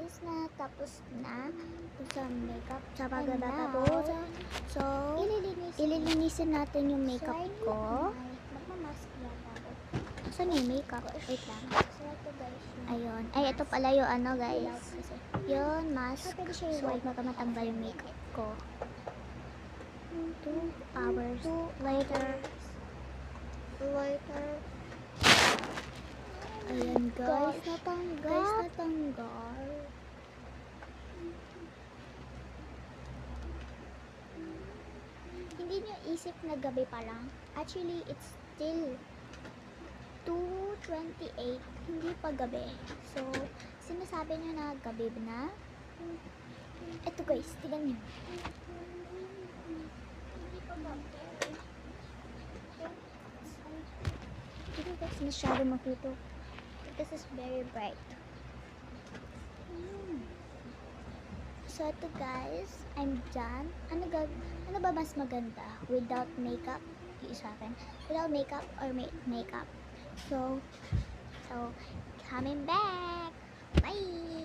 guys, natapos na sa makeup sa pagkatapos. So, ililinisin natin yung makeup ko. Magmamask yata ako. Saan yung makeup? Wait lang. So, ito guys. Ayun. Ay, ito pala yung ano guys. Yun, mask. So, matanggal yung makeup ko. 2 hours later. Ayan guys, natanggal. Hindi nyo isip na gabi pa lang. Actually, it's still 2:28. Hindi pa gabi. So, sinasabi nyo na gabi na. Ito guys, tignan nyo. Hindi pa gabi. Hindi guys, masyado makito. This is very bright. So, ito guys, I'm done. Ano ba mas maganda? Without makeup? Yung sa akin. Without makeup or makeup? So, coming back. Bye!